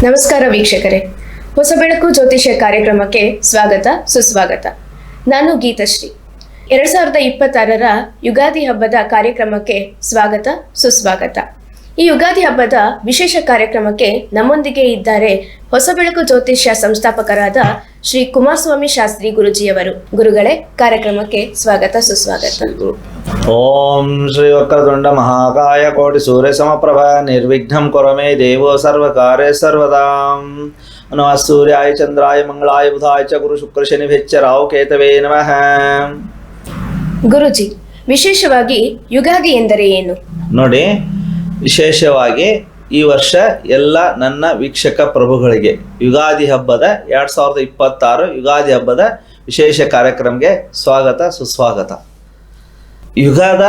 ನಮಸ್ಕಾರ ವೀಕ್ಷಕರೇ, ಹೊಸ ಬೆಳಕು ಜ್ಯೋತಿಷ್ಯ ಕಾರ್ಯಕ್ರಮಕ್ಕೆ ಸ್ವಾಗತ ಸುಸ್ವಾಗತ. ನಾನು ಗೀತಶ್ರೀ. 2026ರ ಯುಗಾದಿ ಹಬ್ಬದ ಕಾರ್ಯಕ್ರಮಕ್ಕೆ ಸ್ವಾಗತ ಸುಸ್ವಾಗತ. ಈ ಯುಗಾದಿ ಹಬ್ಬದ ವಿಶೇಷ ಕಾರ್ಯಕ್ರಮಕ್ಕೆ ನಮ್ಮೊಂದಿಗೆ ಇದ್ದಾರೆ ಹೊಸ ಬೆಳಕು ಜ್ಯೋತಿಷ್ಯ ಸಂಸ್ಥಾಪಕರಾದ ಶ್ರೀ ಕುಮಾರಸ್ವಾಮಿ ಶಾಸ್ತ್ರಿ ಗುರುಜಿಯವರು. ಗುರುಗಳೇ, ಕಾರ್ಯಕ್ರಮಕ್ಕೆ ಸ್ವಾಗತ ಸುಸ್ವಾಗತ. ಓಂ ಶ್ರೀ ವಕ್ರತುಂಡ ಮಹಾಕಾಯ ಕೋಟಿ ಸೂರ್ಯ ಸಮಪ್ರಭ ನಿರ್ವಿಘ್ನಂ ಕುರು ಮೇ ದೇವೋ ಸರ್ವಕಾರ್ಯ ಸರ್ವದಾಂ. ನಮಃ ಸೂರ್ಯಾಯ ಚಂದ್ರಾಯ ಮಂಗಳಾಯ ಬುಧಾಯ ಚ ಗುರು ಶುಕ್ರ ಶನಿಭ್ಯಶ್ಚ ರಾಹು ಕೇತವೇ ನಮಃ. ಗುರುಜಿ, ವಿಶೇಷವಾಗಿ ಯುಗಾದಿ ಎಂದರೆ ಏನು? ನೋಡಿ, ವಿಶೇಷವಾಗಿ ಈ ವರ್ಷ ಎಲ್ಲ ನನ್ನ ವೀಕ್ಷಕ ಪ್ರಭುಗಳಿಗೆ ಯುಗಾದಿ ಹಬ್ಬದ 2026 ಯುಗಾದಿ ಹಬ್ಬದ ವಿಶೇಷ ಕಾರ್ಯಕ್ರಮಕ್ಕೆ ಸ್ವಾಗತ ಸುಸ್ವಾಗತ. ಯುಗದ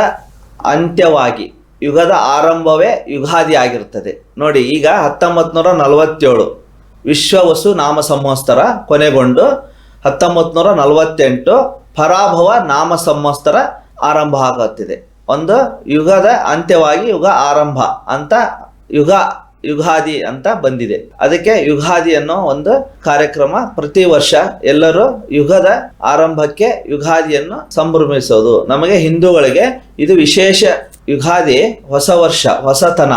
ಅಂತ್ಯವಾಗಿ ಯುಗದ ಆರಂಭವೇ ಯುಗಾದಿ ಆಗಿರ್ತದೆ. ನೋಡಿ, ಈಗ 1947 ವಿಶ್ವವಸು ನಾಮ ಸಂವತ್ಸರ ಕೊನೆಗೊಂಡು 1948 ಪರಾಭವ ನಾಮ ಸಂವತ್ಸರ ಆರಂಭ ಆಗುತ್ತಿದೆ. ಒಂದು ಯುಗದ ಅಂತ್ಯವಾಗಿ ಯುಗ ಆರಂಭ ಅಂತ ಯುಗಾದಿ ಅಂತ ಬಂದಿದೆ. ಅದಕ್ಕೆ ಯುಗಾದಿ ಅನ್ನೋ ಒಂದು ಕಾರ್ಯಕ್ರಮ ಪ್ರತಿ ವರ್ಷ ಎಲ್ಲರೂ ಯುಗದ ಆರಂಭಕ್ಕೆ ಯುಗಾದಿಯನ್ನು ಸಂಭ್ರಮಿಸೋದು. ನಮಗೆ ಹಿಂದೂಗಳಿಗೆ ಇದು ವಿಶೇಷ. ಯುಗಾದಿ ಹೊಸ ವರ್ಷ, ಹೊಸತನ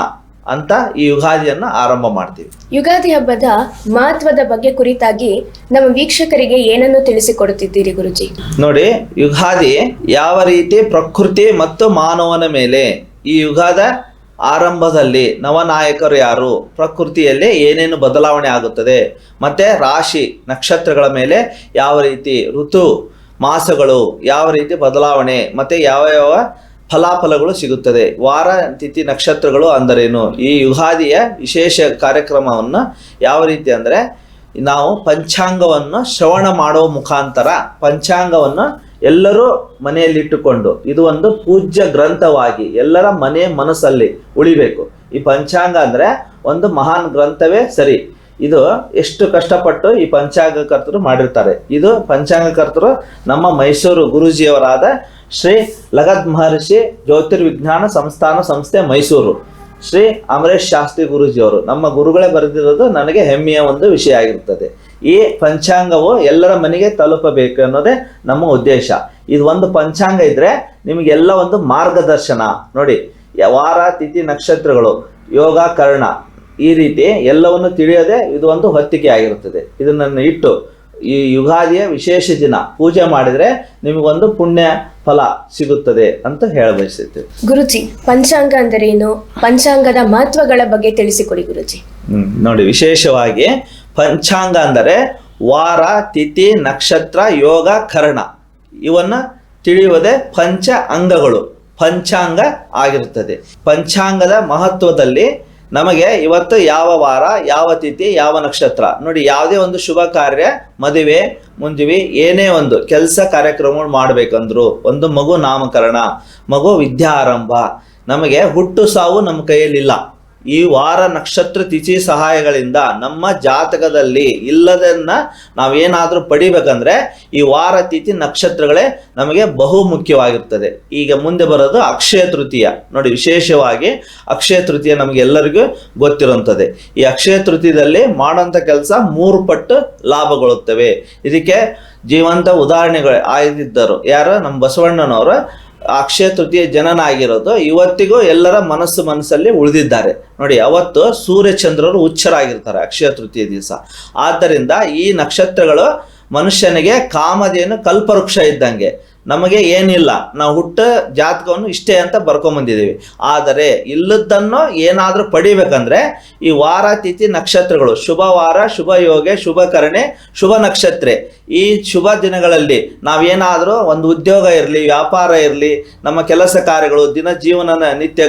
ಅಂತ ಈ ಯುಗಾದಿಯನ್ನು ಆರಂಭ ಮಾಡ್ತೀವಿ. ಯುಗಾದಿ ಹಬ್ಬದ ಮಹತ್ವದ ಬಗ್ಗೆ ಕುರಿತಾಗಿ ನಮ್ಮ ವೀಕ್ಷಕರಿಗೆ ಏನನ್ನು ತಿಳಿಸಿಕೊಡುತ್ತಿದ್ದೀರಿ ಗುರುಜಿ? ನೋಡಿ, ಯುಗಾದಿ ಯಾವ ರೀತಿ ಪ್ರಕೃತಿ ಮತ್ತು ಮಾನವನ ಮೇಲೆ ಈ ಯುಗದ ಆರಂಭದಲ್ಲಿ ನವನಾಯಕರು ಯಾರು, ಪ್ರಕೃತಿಯಲ್ಲಿ ಏನೇನು ಬದಲಾವಣೆ ಆಗುತ್ತದೆ, ಮತ್ತೆ ರಾಶಿ ನಕ್ಷತ್ರಗಳ ಮೇಲೆ ಯಾವ ರೀತಿ ಋತು ಮಾಸಗಳು ಯಾವ ರೀತಿ ಬದಲಾವಣೆ, ಮತ್ತೆ ಯಾವ ಯಾವ ಫಲಾಫಲಗಳು ಸಿಗುತ್ತದೆ, ವಾರ ತಿಥಿ ನಕ್ಷತ್ರಗಳು ಅಂದರೇನು, ಈ ಯುಗಾದಿಯ ವಿಶೇಷ ಕಾರ್ಯಕ್ರಮವನ್ನು ಯಾವ ರೀತಿ ಅಂದರೆ ನಾವು ಪಂಚಾಂಗವನ್ನು ಶ್ರವಣ ಮಾಡುವ ಮುಖಾಂತರ ಪಂಚಾಂಗವನ್ನು ಎಲ್ಲರೂ ಮನೆಯಲ್ಲಿಟ್ಟುಕೊಂಡು ಇದು ಒಂದು ಪೂಜ್ಯ ಗ್ರಂಥವಾಗಿ ಎಲ್ಲರ ಮನೆ ಮನಸ್ಸಲ್ಲಿ ಉಳಿಬೇಕು. ಈ ಪಂಚಾಂಗ ಅಂದರೆ ಒಂದು ಮಹಾನ್ ಗ್ರಂಥವೇ ಸರಿ. ಇದು ಎಷ್ಟು ಕಷ್ಟಪಟ್ಟು ಈ ಪಂಚಾಂಗಕರ್ತರು ಮಾಡಿರ್ತಾರೆ. ಇದು ಪಂಚಾಂಗಕರ್ತರು ನಮ್ಮ ಮೈಸೂರು ಗುರೂಜಿಯವರಾದ ಶ್ರೀ ಲಗದ್ ಮಹರ್ಷಿ ಜ್ಯೋತಿರ್ವಿಜ್ಞಾನ ಸಂಸ್ಥಾನ ಸಂಸ್ಥೆ ಮೈಸೂರು ಶ್ರೀ ಅಮರೇಶ್ ಶಾಸ್ತ್ರಿ ಗುರೂಜಿಯವರು ನಮ್ಮ ಗುರುಗಳೇ ಬರೆದಿರೋದು ನನಗೆ ಹೆಮ್ಮೆಯ ಒಂದು ವಿಷಯ ಆಗಿರ್ತದೆ. ಈ ಪಂಚಾಂಗವು ಎಲ್ಲರ ಮನೆಗೆ ತಲುಪಬೇಕು ಅನ್ನೋದೇ ನಮ್ಮ ಉದ್ದೇಶ. ಇದು ಒಂದು ಪಂಚಾಂಗ ಇದ್ರೆ ನಿಮಗೆಲ್ಲ ಒಂದು ಮಾರ್ಗದರ್ಶನ. ನೋಡಿ, ವಾರ ತಿಥಿ ನಕ್ಷತ್ರಗಳು ಯೋಗ ಕರ್ಣ ಈ ರೀತಿ ಎಲ್ಲವನ್ನು ತಿಳಿಯೋದೇ ಇದು ಒಂದು ಹೊತ್ತಿಗೆ ಆಗಿರುತ್ತದೆ. ಇದನ್ನು ಇಟ್ಟು ಈ ಯುಗಾದಿಯ ವಿಶೇಷ ದಿನ ಪೂಜೆ ಮಾಡಿದ್ರೆ ನಿಮಗೊಂದು ಪುಣ್ಯ ಫಲ ಸಿಗುತ್ತದೆ ಅಂತ ಹೇಳಬಯಸುತ್ತೇವೆ. ಗುರುಜಿ, ಪಂಚಾಂಗ ಅಂದರೇನು, ಪಂಚಾಂಗದ ಮಹತ್ವಗಳ ಬಗ್ಗೆ ತಿಳಿಸಿಕೊಡಿ ಗುರುಜಿ. ನೋಡಿ, ವಿಶೇಷವಾಗಿ ಪಂಚಾಂಗ ಅಂದರೆ ವಾರ ತಿಥಿ ನಕ್ಷತ್ರ ಯೋಗ ಕರ್ಣ ಇವನ್ನ ತಿಳಿಯುವುದೇ ಪಂಚ ಅಂಗಗಳು ಪಂಚಾಂಗ ಆಗಿರುತ್ತದೆ. ಪಂಚಾಂಗದ ಮಹತ್ವದಲ್ಲಿ ನಮಗೆ ಇವತ್ತು ಯಾವ ವಾರ ಯಾವ ತಿಥಿ ಯಾವ ನಕ್ಷತ್ರ, ನೋಡಿ ಯಾವುದೇ ಒಂದು ಶುಭ ಕಾರ್ಯ ಮದುವೆ ಮುಂಜುವಿ ಏನೇ ಒಂದು ಕೆಲಸ ಕಾರ್ಯಕ್ರಮಗಳು ಮಾಡಬೇಕಂದ್ರು, ಒಂದು ಮಗು ನಾಮಕರಣ, ಮಗು ವಿದ್ಯಾರಂಭ, ನಮಗೆ ಹುಟ್ಟು ಸಾವು ನಮ್ಮ ಕೈಯಲ್ಲಿಲ್ಲ. ಈ ವಾರ ನಕ್ಷತ್ರ ತಿಥಿ ಸಹಾಯಗಳಿಂದ ನಮ್ಮ ಜಾತಕದಲ್ಲಿ ಇಲ್ಲದನ್ನ ನಾವೇನಾದರೂ ಪಡಿಬೇಕಂದ್ರೆ ಈ ವಾರ ತಿಥಿ ನಕ್ಷತ್ರಗಳೇ ನಮಗೆ ಬಹು ಮುಖ್ಯವಾಗಿರ್ತದೆ. ಈಗ ಮುಂದೆ ಬರೋದು ಅಕ್ಷಯ ತೃತೀಯ. ನೋಡಿ, ವಿಶೇಷವಾಗಿ ಅಕ್ಷಯ ತೃತೀಯ ನಮಗೆಲ್ಲರಿಗೂ ಗೊತ್ತಿರುವಂಥದ್ದೇ. ಈ ಅಕ್ಷಯ ತೃತೀಯದಲ್ಲಿ ಮಾಡೋಂಥ ಕೆಲಸ 3 ಪಟ್ಟು ಲಾಭಗೊಳ್ಳುತ್ತವೆ. ಇದಕ್ಕೆ ಜೀವಂತ ಉದಾಹರಣೆಗಳು ಆಗಿದ್ದರು ಯಾರು, ನಮ್ಮ ಬಸವಣ್ಣನವರು ಅಕ್ಷಯ ತೃತೀಯ ಜನನ ಆಗಿರೋದು ಇವತ್ತಿಗೂ ಎಲ್ಲರ ಮನಸ್ಸಲ್ಲಿ ಉಳಿದಿದ್ದಾರೆ. ನೋಡಿ, ಅವತ್ತು ಸೂರ್ಯ ಚಂದ್ರರು ಹುಚ್ಚರಾಗಿರ್ತಾರೆ ಅಕ್ಷಯ ತೃತೀಯ ದಿವಸ. ಆದ್ದರಿಂದ ಈ ನಕ್ಷತ್ರಗಳು ಮನುಷ್ಯನಿಗೆ ಕಾಮಧೇನು ಕಲ್ಪವೃಕ್ಷ ಇದ್ದಂಗೆ. ನಮಗೆ ಏನಿಲ್ಲ, ನಾವು ಹುಟ್ಟ ಜಾತಕವನ್ನು ಇಷ್ಟೇ ಅಂತ ಬರ್ಕೊಂಬಂದಿದ್ದೀವಿ. ಆದರೆ ಇಲ್ಲದನ್ನು ಏನಾದರೂ ಪಡಿಬೇಕಂದ್ರೆ ಈ ವಾರ ತಿಥಿ ನಕ್ಷತ್ರಗಳು ಶುಭ ವಾರ ಶುಭ ಯೋಗ ಶುಭ ಕರಣೆ ಶುಭ ನಕ್ಷತ್ರ ಈ ಶುಭ ದಿನಗಳಲ್ಲಿ ನಾವೇನಾದರೂ ಒಂದು ಉದ್ಯೋಗ ಇರಲಿ ವ್ಯಾಪಾರ ಇರಲಿ ನಮ್ಮ ಕೆಲಸ ಕಾರ್ಯಗಳು ದಿನ ಜೀವನದ ನಿತ್ಯ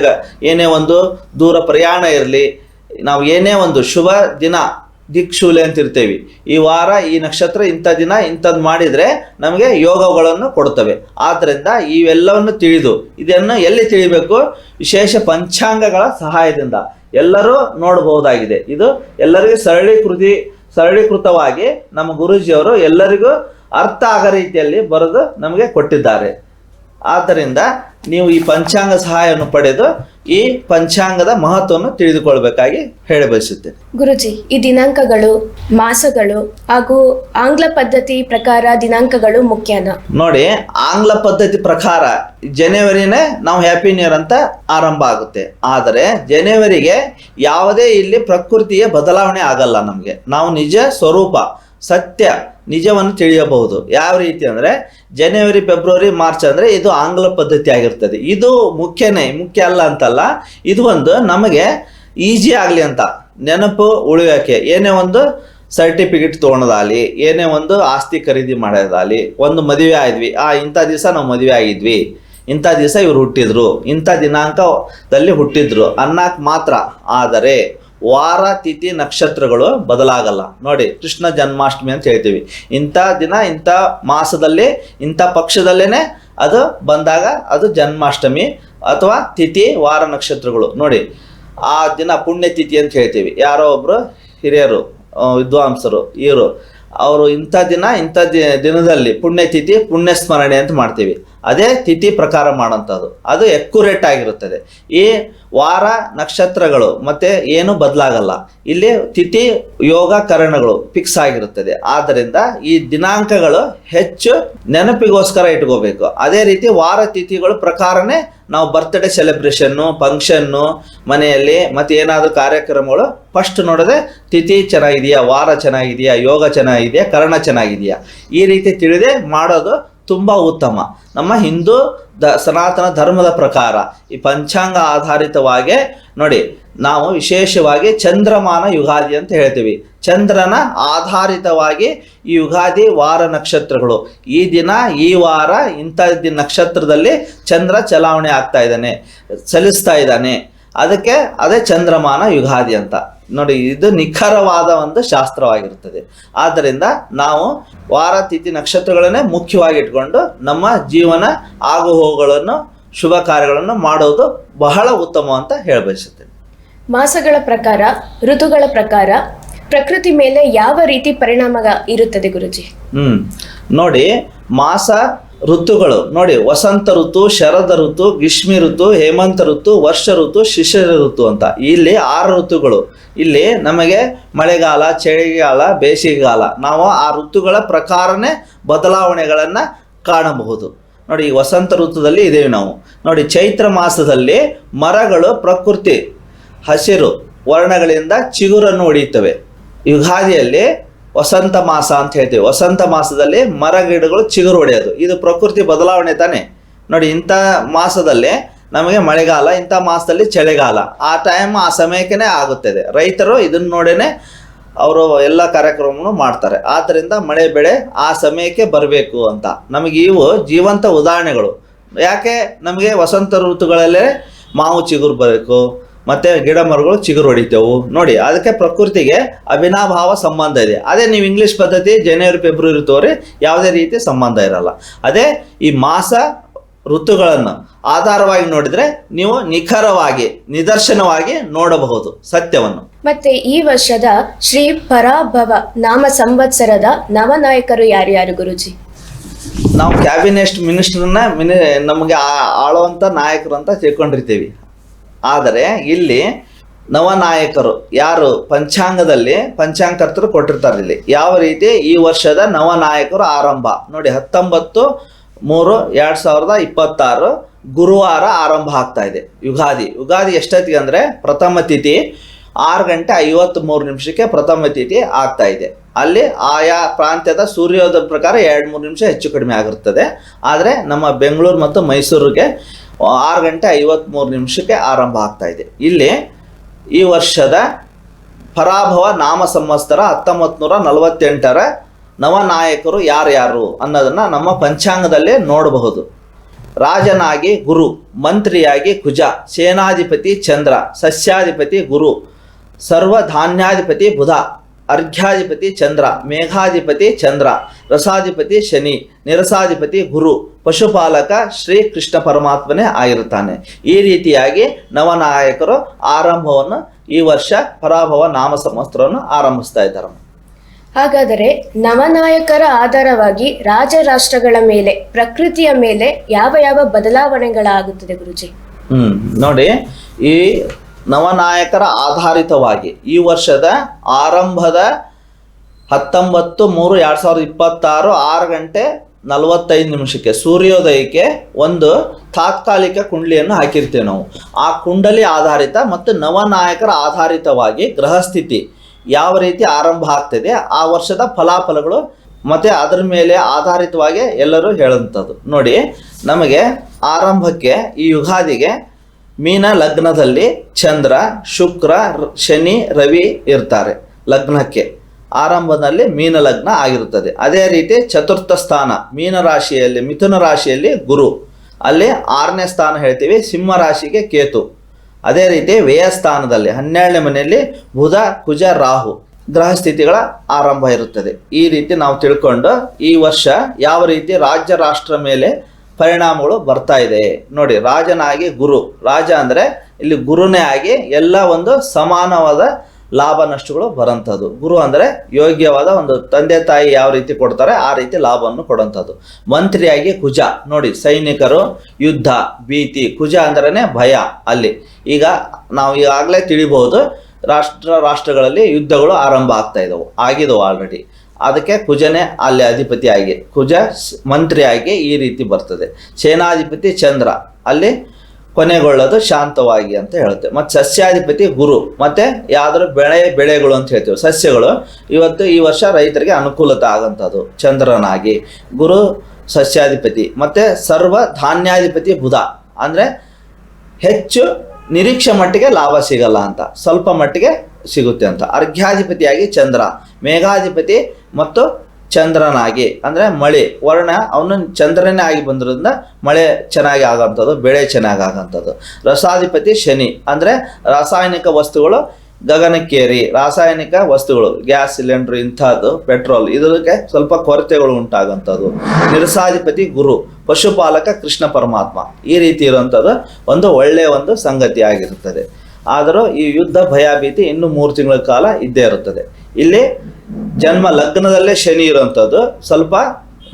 ಏನೇ ಒಂದು ದೂರ ಪ್ರಯಾಣ ಇರಲಿ, ನಾವು ಏನೇ ಒಂದು ಶುಭ ದಿನ ದಿಕ್ಶೂಲೆ ಅಂತಿರ್ತೇವೆ. ಈ ವಾರ ಈ ನಕ್ಷತ್ರ ಇಂಥ ದಿನ ಇಂಥದ್ದು ಮಾಡಿದರೆ ನಮಗೆ ಯೋಗಗಳನ್ನು ಕೊಡ್ತವೆ. ಆದ್ದರಿಂದ ಇವೆಲ್ಲವನ್ನು ತಿಳಿದು ಇದನ್ನು ಎಲ್ಲಿ ತಿಳಿಬೇಕು, ವಿಶೇಷ ಪಂಚಾಂಗಗಳ ಸಹಾಯದಿಂದ ಎಲ್ಲರೂ ನೋಡಬಹುದಾಗಿದೆ. ಇದು ಎಲ್ಲರಿಗೂ ಸರಳೀಕೃತವಾಗಿ ನಮ್ಮ ಗುರೂಜಿಯವರು ಎಲ್ಲರಿಗೂ ಅರ್ಥ ಆಗೋ ರೀತಿಯಲ್ಲಿ ಬರೆದು ನಮಗೆ ಕೊಟ್ಟಿದ್ದಾರೆ. ಆದ್ದರಿಂದ ನೀವು ಈ ಪಂಚಾಂಗ ಸಹಾಯವನ್ನು ಪಡೆದು ಈ ಪಂಚಾಂಗದ ಮಹತ್ವವನ್ನು ತಿಳಿದುಕೊಳ್ಬೇಕಾಗಿ ಹೇಳ ಬಯಸುತ್ತೇನೆ. ಗುರುಜಿ, ಈ ದಿನಾಂಕಗಳು, ಮಾಸಗಳು ಹಾಗೂ ಆಂಗ್ಲ ಪದ್ಧತಿ ಪ್ರಕಾರ ದಿನಾಂಕಗಳು ಮುಖ್ಯನಾ? ನೋಡಿ, ಆಂಗ್ಲ ಪದ್ಧತಿ ಪ್ರಕಾರ ಜನವರಿನೇ ನಾವು ಹ್ಯಾಪಿ ನ್ಯೂ ಇಯರ್ ಅಂತ ಆರಂಭ ಆಗುತ್ತೆ. ಆದರೆ ಜನವರಿಗೆ ಯಾವುದೇ ಇಲ್ಲಿ ಪ್ರಕೃತಿಯ ಬದಲಾವಣೆ ಆಗಲ್ಲ. ನಮಗೆ ನಾವು ನಿಜ ಸ್ವರೂಪ ಸತ್ಯ ನಿಜವನ್ನು ತಿಳಿಯಬಹುದು. ಯಾವ ರೀತಿ ಅಂದರೆ ಜನವರಿ, ಫೆಬ್ರವರಿ, ಮಾರ್ಚ್ ಅಂದರೆ ಇದು ಆಂಗ್ಲ ಪದ್ಧತಿ ಆಗಿರ್ತದೆ. ಇದು ಮುಖ್ಯ ಅಲ್ಲ ಅಂತಲ್ಲ, ಇದು ಒಂದು ನಮಗೆ ಈಸಿ ಆಗಲಿ ಅಂತ ನೆನಪು ಉಳಿಯೋಕೆ. ಏನೇ ಒಂದು ಸರ್ಟಿಫಿಕೇಟ್ ತೊಗೊಳೋದಾಗಲಿ, ಏನೇ ಒಂದು ಆಸ್ತಿ ಖರೀದಿ ಮಾಡೋದಾಗಲಿ, ಒಂದು ಮದುವೆ ಆದ್ವಿ, ಇಂಥ ದಿವಸ ನಾವು ಮದುವೆ ಆಗಿದ್ವಿ, ಇಂಥ ದಿವಸ ಇವ್ರು ಹುಟ್ಟಿದ್ರು, ಇಂಥ ದಿನಾಂಕದಲ್ಲಿ ಹುಟ್ಟಿದ್ರು ಅನ್ನಕ್ಕೆ ಮಾತ್ರ. ಆದರೆ ವಾರ ತಿಥಿ ನಕ್ಷತ್ರಗಳು ಬದಲಾಗಲ್ಲ. ನೋಡಿ, ಕೃಷ್ಣ ಜನ್ಮಾಷ್ಟಮಿ ಅಂತ ಹೇಳ್ತೀವಿ, ಇಂಥ ದಿನ ಇಂಥ ಮಾಸದಲ್ಲಿ ಇಂಥ ಪಕ್ಷದಲ್ಲೇ ಅದು ಬಂದಾಗ ಅದು ಜನ್ಮಾಷ್ಟಮಿ ಅಥವಾ ತಿಥಿ ವಾರ ನಕ್ಷತ್ರಗಳು. ನೋಡಿ, ಆ ದಿನ ಪುಣ್ಯತಿಥಿ ಅಂತ ಹೇಳ್ತೀವಿ. ಯಾರೋ ಒಬ್ಬರು ಹಿರಿಯರು ವಿದ್ವಾಂಸರು ಇವರು ಅವರು ಇಂಥ ದಿನ ಇಂಥ ದಿನದಲ್ಲಿ ಪುಣ್ಯತಿಥಿ ಪುಣ್ಯಸ್ಮರಣೆ ಅಂತ ಮಾಡ್ತೀವಿ. ಅದೇ ತಿಥಿ ಪ್ರಕಾರ ಮಾಡೋಂಥದ್ದು, ಅದು ಎಕ್ಯುರೇಟ್ ಆಗಿರುತ್ತದೆ. ಈ ವಾರ ನಕ್ಷತ್ರಗಳು ಮತ್ತೆ ಏನು ಬದಲಾಗಲ್ಲ. ಇಲ್ಲಿ ತಿಥಿ ಯೋಗ ಕರಣಗಳು ಫಿಕ್ಸ್ ಆಗಿರುತ್ತದೆ. ಆದ್ದರಿಂದ ಈ ದಿನಾಂಕಗಳು ಹೆಚ್ಚು ನೆನಪಿಗೋಸ್ಕರ ಇಟ್ಕೋಬೇಕು. ಅದೇ ರೀತಿ ವಾರ ತಿಥಿಗಳ ಪ್ರಕಾರನೇ ನಾವು ಬರ್ತ್ಡೇ ಸೆಲೆಬ್ರೇಷನ್ನು, ಫಂಕ್ಷನ್ನು ಮನೆಯಲ್ಲಿ ಮತ್ತು ಏನಾದರೂ ಕಾರ್ಯಕ್ರಮಗಳು ಫಸ್ಟ್ ನೋಡದೆ ತಿಥಿ ಚೆನ್ನಾಗಿದೆಯಾ, ವಾರ ಚೆನ್ನಾಗಿದೆಯಾ, ಯೋಗ ಚೆನ್ನಾಗಿದೆಯಾ, ಕರ್ಣ ಚೆನ್ನಾಗಿದೆಯಾ, ಈ ರೀತಿ ತಿಳಿದೇ ಮಾಡೋದು ತುಂಬ ಉತ್ತಮ. ನಮ್ಮ ಹಿಂದೂ ಸನಾತನ ಧರ್ಮದ ಪ್ರಕಾರ ಈ ಪಂಚಾಂಗ ಆಧಾರಿತವಾಗಿ ನೋಡಿ, ನಾವು ವಿಶೇಷವಾಗಿ ಚಂದ್ರಮಾನ ಯುಗಾದಿ ಅಂತ ಹೇಳ್ತೀವಿ. ಚಂದ್ರನ ಆಧಾರಿತವಾಗಿ ಈ ಯುಗಾದಿ ವಾರ ನಕ್ಷತ್ರಗಳು, ಈ ದಿನ ಈ ವಾರ ಇಂಥ ನಕ್ಷತ್ರದಲ್ಲಿ ಚಂದ್ರ ಚಲಾವಣೆ ಆಗ್ತಾ ಇದ್ದಾನೆ, ಚಲಿಸ್ತಾ ಇದ್ದಾನೆ, ಅದಕ್ಕೆ ಅದೇ ಚಂದ್ರಮಾನ ಯುಗಾದಿ ಅಂತ. ನೋಡಿ, ಇದು ನಿಖರವಾದ ಒಂದು ಶಾಸ್ತ್ರವಾಗಿರುತ್ತದೆ. ಆದ್ದರಿಂದ ನಾವು ವಾರ ತಿಥಿ ನಕ್ಷತ್ರಗಳನ್ನೇ ಮುಖ್ಯವಾಗಿ ಇಟ್ಕೊಂಡು ನಮ್ಮ ಜೀವನ ಆಗು ಹೋಗುಗಳನ್ನು ಶುಭ ಕಾರ್ಯಗಳನ್ನು ಮಾಡೋದು ಬಹಳ ಉತ್ತಮ ಅಂತ ಹೇಳಬಯಸುತ್ತೇನೆ. ಮಾಸಗಳ ಪ್ರಕಾರ, ಋತುಗಳ ಪ್ರಕಾರ ಪ್ರಕೃತಿ ಮೇಲೆ ಯಾವ ರೀತಿ ಪರಿಣಾಮ ಇರುತ್ತದೆ ಗುರುಜಿ? ನೋಡಿ, ಮಾಸ ಋತುಗಳು ನೋಡಿ, ವಸಂತ ಋತು, ಶರದ ಋತು, ಗ್ರೀಷ್ಮ ಋತು, ಹೇಮಂತ ಋತು, ವರ್ಷ ಋತು, ಶಿಶಿರ ಋತು ಅಂತ ಇಲ್ಲಿ 6 ಋತುಗಳು. ಇಲ್ಲಿ ನಮಗೆ ಮಳೆಗಾಲ, ಚಳಿಗಾಲ, ಬೇಸಿಗೆಗಾಲ, ನಾವು ಆ ಋತುಗಳ ಪ್ರಕಾರನೇ ಬದಲಾವಣೆಗಳನ್ನು ಕಾಣಬಹುದು. ನೋಡಿ, ಈ ವಸಂತ ಋತುದಲ್ಲಿ ಇದ್ದೇವೆ ನಾವು. ನೋಡಿ, ಚೈತ್ರ ಮಾಸದಲ್ಲಿ ಮರಗಳು ಪ್ರಕೃತಿ ಹಸಿರು ವರ್ಣಗಳಿಂದ ಚಿಗುರನ್ನು ಹೊಡೆಯುತ್ತವೆ. ಯುಗಾದಿಯಲ್ಲಿ ವಸಂತ ಮಾಸ ಅಂತ ಹೇಳ್ತೀವಿ. ವಸಂತ ಮಾಸದಲ್ಲಿ ಮರ ಗಿಡಗಳು ಚಿಗುರು ಹೊಡೆಯೋದು, ಇದು ಪ್ರಕೃತಿ ಬದಲಾವಣೆ ತಾನೆ. ನೋಡಿ, ಇಂಥ ಮಾಸದಲ್ಲಿ ನಮಗೆ ಮಳೆಗಾಲ, ಇಂಥ ಮಾಸದಲ್ಲಿ ಚಳಿಗಾಲ, ಆ ಟೈಮ್ ಆ ಸಮಯಕ್ಕೇ ಆಗುತ್ತದೆ. ರೈತರು ಇದನ್ನು ನೋಡೇನೆ ಅವರು ಎಲ್ಲ ಕಾರ್ಯಕ್ರಮವನ್ನು ಮಾಡ್ತಾರೆ. ಆದ್ದರಿಂದ ಮಳೆ ಬೆಳೆ ಆ ಸಮಯಕ್ಕೆ ಬರಬೇಕು ಅಂತ ನಮಗೆ ಇವು ಜೀವಂತ ಉದಾಹರಣೆಗಳು. ಯಾಕೆ ನಮಗೆ ವಸಂತ ಋತುಗಳಲ್ಲೇ ಮಾವು ಚಿಗುರು ಬರಬೇಕು, ಮತ್ತು ಗಿಡ ಮರಗಳು ಚಿಗುರು ಹೊಡಿತೇವು. ನೋಡಿ, ಅದಕ್ಕೆ ಪ್ರಕೃತಿಗೆ ಅವಿನಾಭಾವ ಸಂಬಂಧ ಇದೆ. ಅದೇ ನೀವು ಇಂಗ್ಲೀಷ್ ಪದ್ಧತಿ ಜನವರಿ ಫೆಬ್ರವರಿ ತೋರಿ ಯಾವುದೇ ರೀತಿ ಸಂಬಂಧ ಇರಲ್ಲ. ಅದೇ ಈ ಮಾಸ ಋತುಗಳನ್ನು ಆಧಾರವಾಗಿ ನೋಡಿದರೆ ನೀವು ನಿಖರವಾಗಿ ನಿದರ್ಶನವಾಗಿ ನೋಡಬಹುದು ಸತ್ಯವನ್ನು. ಮತ್ತೆ ಈ ವರ್ಷದ ಶ್ರೀ ಪರಾಭವ ನಾಮ ಸಂವತ್ಸರದ ನವನಾಯಕರು ಯಾರ್ಯಾರು ಗುರುಜಿ? ನಾವು ಕ್ಯಾಬಿನೆಟ್ ಮಿನಿಸ್ಟರ್ನ ನಮಗೆ ಆಳುವಂಥ ನಾಯಕರು ಅಂತ ತಿಳ್ಕೊಂಡಿರ್ತೀವಿ. ಆದರೆ ಇಲ್ಲಿ ನವನಾಯಕರು ಯಾರು ಪಂಚಾಂಗದಲ್ಲಿ ಪಂಚಾಂಗಕರ್ತರು ಕೊಟ್ಟಿರ್ತಾರೆ. ಇಲ್ಲಿ ಯಾವ ರೀತಿ ಈ ವರ್ಷದ ನವನಾಯಕರು ಆರಂಭ ನೋಡಿ, 19/3/2026 ಗುರುವಾರ ಆರಂಭ ಆಗ್ತಾ ಇದೆ ಯುಗಾದಿ ಎಷ್ಟೊತ್ತಿಗೆ ಅಂದರೆ ಪ್ರಥಮ ತಿಥಿ 6:53 ಪ್ರಥಮ ತಿಥಿ ಆಗ್ತಾ ಇದೆ. ಅಲ್ಲಿ ಆಯಾ ಪ್ರಾಂತ್ಯದ ಸೂರ್ಯೋದಯ ಪ್ರಕಾರ 2-3 ನಿಮಿಷ ಹೆಚ್ಚು ಕಡಿಮೆ ಆಗಿರ್ತದೆ. ಆದರೆ ನಮ್ಮ ಬೆಂಗಳೂರು ಮತ್ತು ಮೈಸೂರಿಗೆ 6:53 ಆರಂಭ ಆಗ್ತಾ ಇದೆ. ಇಲ್ಲಿ ಈ ವರ್ಷದ ಪರಾಭವ ನಾಮ ಸಂವತ್ಸರ 1948 ನವನಾಯಕರು ಯಾರ್ಯಾರು ಅನ್ನೋದನ್ನು ನಮ್ಮ ಪಂಚಾಂಗದಲ್ಲೇ ನೋಡಬಹುದು. ರಾಜನಾಗಿ ಗುರು, ಮಂತ್ರಿಯಾಗಿ ಕುಜ, ಸೇನಾಧಿಪತಿ ಚಂದ್ರ, ಸಸ್ಯಾಧಿಪತಿ ಗುರು, ಸರ್ವಧಾನ್ಯಾಧಿಪತಿ ಬುಧ, ಅರ್ಘ್ಯಾಧಿಪತಿ ಚಂದ್ರ, ಮೇಘಾಧಿಪತಿ ಚಂದ್ರ, ರಸಾಧಿಪತಿ ಶನಿ, ನಿರಸಾಧಿಪತಿ ಗುರು, ಪಶುಪಾಲಕ ಶ್ರೀ ಕೃಷ್ಣ ಪರಮಾತ್ಮನೇ ಆಗಿರುತ್ತಾನೆ. ಈ ರೀತಿಯಾಗಿ ನವನಾಯಕರು ಆರಂಭವನ್ನು ಈ ವರ್ಷ ಪರಾಭವ ನಾಮ ಸಂವತ್ಸರವನ್ನು ಆರಂಭಿಸ್ತಾ ಇದ್ದಾರೆ. ಹಾಗಾದರೆ ನವನಾಯಕರ ಆಧಾರವಾಗಿ ರಾಜ ರಾಷ್ಟ್ರಗಳ ಮೇಲೆ, ಪ್ರಕೃತಿಯ ಮೇಲೆ ಯಾವ ಯಾವ ಬದಲಾವಣೆಗಳಾಗುತ್ತದೆ ಗುರುಜಿ? ನೋಡಿ, ಈ ನವನಾಯಕರ ಆಧಾರಿತವಾಗಿ ಈ ವರ್ಷದ ಆರಂಭದ 19/3/2026 6:45 ಸೂರ್ಯೋದಯಕ್ಕೆ ಒಂದು ತಾತ್ಕಾಲಿಕ ಕುಂಡಲಿಯನ್ನು ಹಾಕಿರ್ತೇವೆ ನಾವು. ಆ ಕುಂಡಲಿ ಆಧಾರಿತ ಮತ್ತು ನವನಾಯಕರ ಆಧಾರಿತವಾಗಿ ಗ್ರಹಸ್ಥಿತಿ ಯಾವ ರೀತಿ ಆರಂಭ ಆಗ್ತದೆ, ಆ ವರ್ಷದ ಫಲಾಫಲಗಳು ಮತ್ತು ಅದರ ಮೇಲೆ ಆಧಾರಿತವಾಗಿ ಎಲ್ಲರೂ ಹೇಳುವಂಥದ್ದು. ನೋಡಿ, ನಮಗೆ ಆರಂಭಕ್ಕೆ ಈ ಯುಗಾದಿಗೆ ಮೀನ ಲಗ್ನದಲ್ಲಿ ಚಂದ್ರ, ಶುಕ್ರ, ಶನಿ, ರವಿ ಇರ್ತಾರೆ. ಲಗ್ನಕ್ಕೆ ಆರಂಭದಲ್ಲಿ ಮೀನ ಲಗ್ನ ಆಗಿರುತ್ತದೆ. ಅದೇ ರೀತಿ ಚತುರ್ಥ ಸ್ಥಾನ ಮೀನ ರಾಶಿಯಲ್ಲಿ, ಮಿಥುನ ರಾಶಿಯಲ್ಲಿ ಗುರು, ಅಲ್ಲಿ 6ನೇ ಸ್ಥಾನ ಹೇಳ್ತೀವಿ, ಸಿಂಹ ರಾಶಿಗೆ ಕೇತು. ಅದೇ ರೀತಿ ವ್ಯಯ ಸ್ಥಾನದಲ್ಲಿ 12ನೇ ಮನೆಯಲ್ಲಿ ಬುಧ, ಕುಜ, ರಾಹು ಗ್ರಹ ಸ್ಥಿತಿಗಳ ಆರಂಭ ಇರುತ್ತದೆ. ಈ ರೀತಿ ನಾವು ತಿಳ್ಕೊಂಡು ಈ ವರ್ಷ ಯಾವ ರೀತಿ ರಾಜ್ಯ ರಾಷ್ಟ್ರ ಮೇಲೆ ಪರಿಣಾಮಗಳು ಬರ್ತಾ ಇದೆ ನೋಡಿ. ರಾಜನಾಗಿ ಗುರು, ರಾಜ ಅಂದರೆ ಇಲ್ಲಿ ಗುರುನೇ ಆಗಿ ಎಲ್ಲ ಒಂದು ಸಮಾನವಾದ ಲಾಭ ನಷ್ಟಗಳು ಬರೋಂಥದ್ದು. ಗುರು ಅಂದರೆ ಯೋಗ್ಯವಾದ ಒಂದು ತಂದೆ ತಾಯಿ ಯಾವ ರೀತಿ ಕೊಡ್ತಾರೆ ಆ ರೀತಿ ಲಾಭವನ್ನು ಕೊಡೋಂಥದ್ದು. ಮಂತ್ರಿಯಾಗಿ ಕುಜ ನೋಡಿ, ಸೈನಿಕರು, ಯುದ್ಧ, ಭೀತಿ. ಕುಜ ಅಂದ್ರೇ ಭಯ. ಅಲ್ಲಿ ಈಗ ನಾವು ಈಗಾಗಲೇ ತಿಳಿಬಹುದು, ರಾಷ್ಟ್ರಗಳಲ್ಲಿ ಯುದ್ಧಗಳು ಆರಂಭ ಆಗ್ತಾ ಇದ್ದವು, ಆಗಿದವು ಆಲ್ರೆಡಿ. ಅದಕ್ಕೆ ಕುಜನೇ ಅಲ್ಲಿ ಅಧಿಪತಿಯಾಗಿ, ಕುಜ ಮಂತ್ರಿಯಾಗಿ ಈ ರೀತಿ ಬರ್ತದೆ. ಸೇನಾಧಿಪತಿ ಚಂದ್ರ, ಅಲ್ಲಿ ಕೊನೆಗೊಳ್ಳೋದು ಶಾಂತವಾಗಿ ಅಂತ ಹೇಳುತ್ತೆ. ಮತ್ತು ಸಸ್ಯಾಧಿಪತಿ ಗುರು, ಮತ್ತು ಯಾವ್ದಾದ್ರು ಬೆಳೆಗಳು ಅಂತ ಹೇಳ್ತೀವಿ, ಸಸ್ಯಗಳು. ಈ ವರ್ಷ ರೈತರಿಗೆ ಅನುಕೂಲತೆ ಆಗೋಂಥದ್ದು ಚಂದ್ರನಾಗಿ. ಗುರು ಸಸ್ಯಾಧಿಪತಿ. ಮತ್ತು ಸರ್ವ ಧಾನ್ಯಾಧಿಪತಿ ಬುಧ, ಅಂದರೆ ಹೆಚ್ಚು ನಿರೀಕ್ಷೆ ಮಟ್ಟಿಗೆ ಲಾಭ ಸಿಗಲ್ಲ ಅಂತ, ಸ್ವಲ್ಪ ಮಟ್ಟಿಗೆ ಸಿಗುತ್ತೆ ಅಂತ. ಅರ್ಘ್ಯಾಧಿಪತಿಯಾಗಿ ಚಂದ್ರ, ಮೇಘಾಧಿಪತಿ ಮತ್ತು ಚಂದ್ರನಾಗಿ, ಅಂದರೆ ಮಳೆ ವರ್ಣ ಅವನು ಚಂದ್ರನೇ ಆಗಿ ಬಂದಿರೋದ್ರಿಂದ ಮಳೆ ಚೆನ್ನಾಗಿ ಆಗೋಂಥದ್ದು, ಬೆಳೆ ಚೆನ್ನಾಗಿ ಆಗೋಂಥದ್ದು. ರಸಾಧಿಪತಿ ಶನಿ, ಅಂದರೆ ರಾಸಾಯನಿಕ ವಸ್ತುಗಳು ಗಗನಕ್ಕೇರಿ, ರಾಸಾಯನಿಕ ವಸ್ತುಗಳು ಗ್ಯಾಸ್ ಸಿಲಿಂಡ್ರ್ ಇಂಥದ್ದು, ಪೆಟ್ರೋಲ್, ಇದಕ್ಕೆ ಸ್ವಲ್ಪ ಕೊರತೆಗಳು ಉಂಟಾಗೋಂಥದ್ದು. ನಿರಸಾಧಿಪತಿ ಗುರು, ಪಶುಪಾಲಕ ಕೃಷ್ಣ ಪರಮಾತ್ಮ. ಈ ರೀತಿ ಇರುವಂಥದ್ದು ಒಂದು ಒಳ್ಳೆಯ ಒಂದು ಸಂಗತಿ ಆಗಿರುತ್ತದೆ. ಆದರೂ ಈ ಯುದ್ಧ ಭಯಭೀತಿ ಇನ್ನೂ 3 ತಿಂಗಳ ಕಾಲ ಇದ್ದೇ ಇರುತ್ತದೆ. ಇಲ್ಲಿ ಜನ್ಮ ಲಗ್ನದಲ್ಲೇ ಶನಿ ಇರುವಂಥದ್ದು, ಸ್ವಲ್ಪ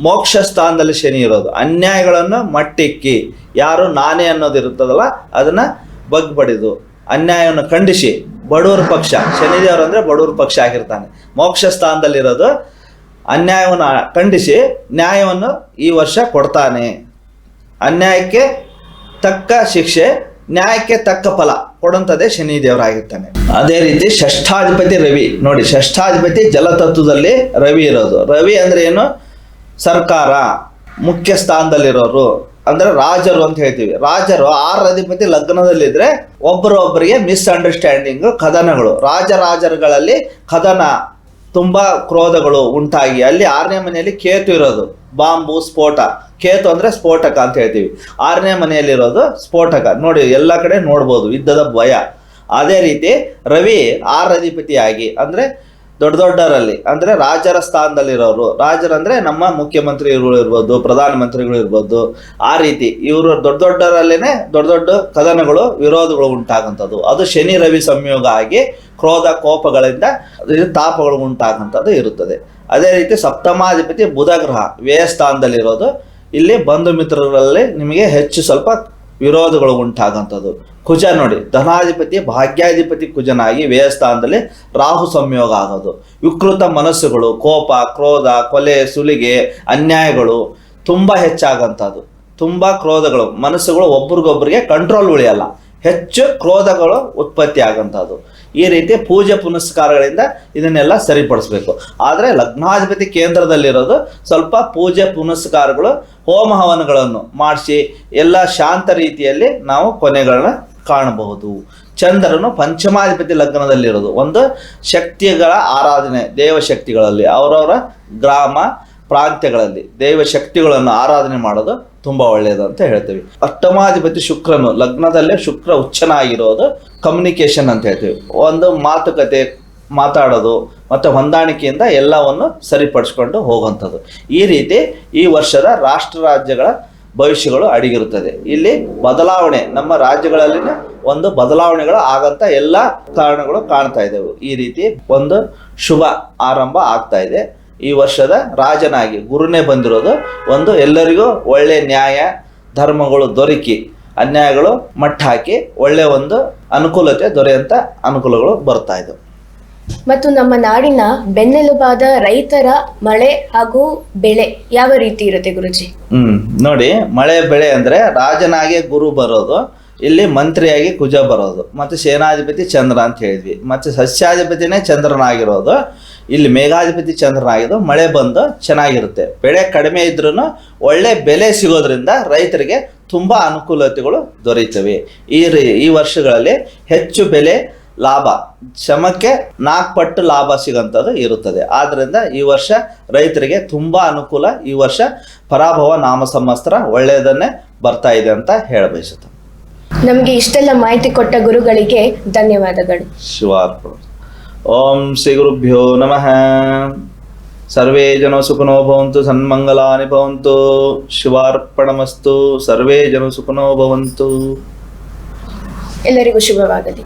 ಮೋಕ್ಷ ಸ್ಥಾನದಲ್ಲಿ ಶನಿ ಇರೋದು. ಅನ್ಯಾಯಗಳನ್ನು ಮಟ್ಟಿಕ್ಕಿ, ಯಾರು ನಾನೇ ಅನ್ನೋದು ಇರುತ್ತದಲ್ಲ ಅದನ್ನು ಬಗ್ಬಡಿದು ಅನ್ಯಾಯವನ್ನು ಖಂಡಿಸಿ, ಬಡವರ ಪಕ್ಷ, ಶನಿದೇವರು ಅಂದರೆ ಬಡವರ ಪಕ್ಷ ಆಗಿರ್ತಾನೆ, ಮೋಕ್ಷ ಸ್ಥಾನದಲ್ಲಿರೋದು. ಅನ್ಯಾಯವನ್ನು ಖಂಡಿಸಿ ನ್ಯಾಯವನ್ನು ಈ ವರ್ಷ ಕೊಡ್ತಾನೆ. ಅನ್ಯಾಯಕ್ಕೆ ತಕ್ಕ ಶಿಕ್ಷೆ, ನ್ಯಾಯಕ್ಕೆ ತಕ್ಕ ಫಲ ಕೊಡುವಂಥದ್ದೇ ಶನಿದೇವರಾಗಿರ್ತಾನೆ. ಅದೇ ರೀತಿ ಷಷ್ಠಾಧಿಪತಿ ರವಿ ನೋಡಿ, ಷಷ್ಠಾಧಿಪತಿ ಜಲತತ್ವದಲ್ಲಿ ರವಿ ಇರೋದು. ರವಿ ಅಂದರೆ ಏನು? ಸರ್ಕಾರ, ಮುಖ್ಯ ಸ್ಥಾನದಲ್ಲಿರೋರು, ಅಂದರೆ ರಾಜರು ಅಂತ ಹೇಳ್ತೀವಿ. ರಾಜರು 6 ಅಧಿಪತಿ ಲಗ್ನದಲ್ಲಿದ್ದರೆ ಒಬ್ಬರೊಬ್ಬರಿಗೆ ಮಿಸ್ಅಂಡರ್ಸ್ಟ್ಯಾಂಡಿಂಗು, ಕದನಗಳು, ರಾಜರುಗಳಲ್ಲಿ ಕದನ, ತುಂಬ ಕ್ರೋಧಗಳು ಉಂಟಾಗಿ, ಅಲ್ಲಿ 6ನೇ ಮನೆಯಲ್ಲಿ ಕೇತು ಇರೋದು, ಬಾಂಬು, ಸ್ಫೋಟ. ಕೇತು ಅಂದರೆ ಸ್ಫೋಟಕ ಅಂತ ಹೇಳ್ತೀವಿ. 6ನೇ ಮನೆಯಲ್ಲಿರೋದು ಸ್ಫೋಟಕ. ನೋಡಿ, ಎಲ್ಲ ಕಡೆ ನೋಡ್ಬೋದು ಯುದ್ಧದ ಭಯ. ಅದೇ ರೀತಿ ರವಿ 6 ಅಧಿಪತಿಯಾಗಿ, ಅಂದರೆ ದೊಡ್ಡರಲ್ಲಿ, ಅಂದರೆ ರಾಜರ ಸ್ಥಾನದಲ್ಲಿರೋರು. ರಾಜರಂದರೆ ನಮ್ಮ ಮುಖ್ಯಮಂತ್ರಿಗಳು ಇರ್ಬೋದು, ಪ್ರಧಾನಮಂತ್ರಿಗಳು ಇರ್ಬೋದು. ಆ ರೀತಿ ಇವರು ದೊಡ್ಡರಲ್ಲೇ ದೊಡ್ಡ ಕದನಗಳು, ವಿರೋಧಗಳು ಉಂಟಾಗಂಥದ್ದು. ಅದು ಶನಿ ರವಿ ಸಂಯೋಗ ಆಗಿ ಕ್ರೋಧ, ಕೋಪಗಳಿಂದ ತಾಪಗಳು ಉಂಟಾಗಂಥದ್ದು ಇರುತ್ತದೆ. ಅದೇ ರೀತಿ ಸಪ್ತಮಾಧಿಪತಿ ಬುಧ ಗ್ರಹ ವ್ಯಯ ಸ್ಥಾನದಲ್ಲಿರೋದು. ಇಲ್ಲಿ ಬಂಧು ಮಿತ್ರರಲ್ಲಿ ನಿಮಗೆ ಹೆಚ್ಚು ಸ್ವಲ್ಪ ವಿರೋಧಗಳು ಉಂಟಾಗಂಥದ್ದು. ಕುಜ ನೋಡಿ, ಧನಾಧಿಪತಿ ಭಾಗ್ಯಾಧಿಪತಿ ಕುಜನಾಗಿ ವ್ಯಯ ಸ್ಥಾನದಲ್ಲಿ ರಾಹು ಸಂಯೋಗ ಆಗೋದು. ವಿಕೃತ ಮನಸ್ಸುಗಳು, ಕೋಪ, ಕ್ರೋಧ, ಕೊಲೆ, ಸುಲಿಗೆ, ಅನ್ಯಾಯಗಳು ತುಂಬ ಹೆಚ್ಚಾಗಂಥದ್ದು. ತುಂಬ ಕ್ರೋಧಗಳು, ಮನಸ್ಸುಗಳು ಒಬ್ರಿಗೊಬ್ಬರಿಗೆ ಕಂಟ್ರೋಲ್ ಉಳಿಯಲ್ಲ, ಹೆಚ್ಚು ಕ್ರೋಧಗಳು ಉತ್ಪತ್ತಿ ಆಗೋಂಥದ್ದು. ಈ ರೀತಿ ಪೂಜೆ ಪುನಸ್ಕಾರಗಳಿಂದ ಇದನ್ನೆಲ್ಲ ಸರಿಪಡಿಸ್ಬೇಕು. ಆದರೆ ಲಗ್ನಾಧಿಪತಿ ಕೇಂದ್ರದಲ್ಲಿರೋದು ಸ್ವಲ್ಪ ಪೂಜೆ ಪುನಸ್ಕಾರಗಳು, ಹೋಮ ಹವನಗಳನ್ನು ಮಾಡಿಸಿ ಎಲ್ಲ ಶಾಂತ ರೀತಿಯಲ್ಲಿ ನಾವು ಕೊನೆಗಳನ್ನ ಕಾಣಬಹುದು. ಚಂದ್ರನು ಪಂಚಮಾಧಿಪತಿ ಲಗ್ನದಲ್ಲಿರೋದು, ಒಂದು ಶಕ್ತಿಗಳ ಆರಾಧನೆ, ದೇವಶಕ್ತಿಗಳಲ್ಲಿ ಅವರವರ ಗ್ರಾಮ ಪ್ರಾಂತ್ಯಗಳಲ್ಲಿ ದೈವ ಶಕ್ತಿಗಳನ್ನು ಆರಾಧನೆ ಮಾಡೋದು ತುಂಬ ಒಳ್ಳೆಯದು ಅಂತ ಹೇಳ್ತೀವಿ. ಅಷ್ಟಮಾಧಿಪತಿ ಶುಕ್ರನು ಲಗ್ನದಲ್ಲೇ ಶುಕ್ರ ಉಚ್ಚನಾಗಿರೋದು ಕಮ್ಯುನಿಕೇಷನ್ ಅಂತ ಹೇಳ್ತೀವಿ. ಒಂದು ಮಾತುಕತೆ ಮಾತಾಡೋದು ಮತ್ತು ಹೊಂದಾಣಿಕೆಯಿಂದ ಎಲ್ಲವನ್ನು ಸರಿಪಡಿಸ್ಕೊಂಡು ಹೋಗುವಂಥದ್ದು. ಈ ರೀತಿ ಈ ವರ್ಷದ ರಾಷ್ಟ್ರ ರಾಜ್ಯಗಳ ಭವಿಷ್ಯಗಳು ಅಡಗಿರುತ್ತದೆ. ಇಲ್ಲಿ ಬದಲಾವಣೆ, ನಮ್ಮ ರಾಜ್ಯಗಳಲ್ಲಿನ ಒಂದು ಬದಲಾವಣೆಗಳು ಆಗಂತ ಎಲ್ಲ ಕಾರಣಗಳು ಕಾಣ್ತಾ ಇದ್ದವು. ಈ ರೀತಿ ಒಂದು ಶುಭ ಆರಂಭ ಆಗ್ತಾ ಇದೆ. ಈ ವರ್ಷದ ರಾಜನಾಗಿ ಗುರುನೇ ಬಂದಿರೋದು ಒಂದು ಎಲ್ಲರಿಗೂ ಒಳ್ಳೆ ನ್ಯಾಯ ಧರ್ಮಗಳು ದೊರಕಿ ಅನ್ಯಾಯಗಳು ಮಟ್ಟ ಹಾಕಿ ಒಳ್ಳೆ ಒಂದು ಅನುಕೂಲತೆ ದೊರೆಯುವಂಥ ಅನುಕೂಲಗಳು ಬರ್ತಾ ಇದ್ದವು. ಮತ್ತು ನಮ್ಮ ನಾಡಿನ ಬೆನ್ನೆಲುಬಾದ ರೈತರ ಮಳೆ ಹಾಗೂ ಬೆಳೆ ಯಾವ ರೀತಿ ಇರುತ್ತೆ ಗುರುಜಿ? ನೋಡಿ, ಮಳೆ ಬೆಳೆ ಅಂದ್ರೆ ರಾಜನಾಗೆ ಗುರು ಬರೋದು, ಇಲ್ಲಿ ಮಂತ್ರಿಯಾಗಿ ಕುಜ ಬರೋದು, ಮತ್ತು ಸೇನಾಧಿಪತಿ ಚಂದ್ರ ಅಂತ ಹೇಳಿದ್ವಿ, ಮತ್ತು ಸಸ್ಯಾಧಿಪತಿನೇ ಚಂದ್ರನಾಗಿರೋದು, ಇಲ್ಲಿ ಮೇಘಾಧಿಪತಿ ಚಂದ್ರನಾಗಿದ್ದು ಮಳೆ ಬಂದು ಚೆನ್ನಾಗಿರುತ್ತೆ. ಬೆಳೆ ಕಡಿಮೆ ಇದ್ರೂ ಒಳ್ಳೆ ಬೆಲೆ ಸಿಗೋದ್ರಿಂದ ರೈತರಿಗೆ ತುಂಬ ಅನುಕೂಲತೆಗಳು ದೊರೆಯುತ್ತವೆ. ಈ ವರ್ಷಗಳಲ್ಲಿ ಹೆಚ್ಚು ಬೆಲೆ ಲಾಭ, ಶ್ರಮಕ್ಕೆ 4 ಪಟ್ಟು ಲಾಭ ಸಿಗೋಂಥದ್ದು ಇರುತ್ತದೆ. ಆದ್ದರಿಂದ ಈ ವರ್ಷ ರೈತರಿಗೆ ತುಂಬ ಅನುಕೂಲ. ಈ ವರ್ಷ ಪರಾಭವ ನಾಮ ಸಂವತ್ಸರ ಒಳ್ಳೆಯದನ್ನೇ ಬರ್ತಾ ಇದೆ ಅಂತ ಹೇಳಬಯಸುತ್ತೆ. ನಮಗೆ ಇಷ್ಟೆಲ್ಲ ಮಾಹಿತಿ ಕೊಟ್ಟ ಗುರುಗಳಿಗೆ ಧನ್ಯವಾದಗಳು. ಶಿವಾರ್ಪಣ. ಓಂ ಶ್ರೀ ಗುರುಭ್ಯೋ ನಮಃ. ಸರ್ವೇ ಜನ ಸುಖನೋ ಭವಂತು, ಸನ್ಮಂಗಲಾನಿ ಭವಂತು. ಶಿವಾರ್ಪಣಮಸ್ತು. ಸರ್ವೇ ಜನ ಸುಖನೋ ಭವಂತು. ಎಲ್ಲರಿಗೂ ಶುಭವಾಗಲಿ.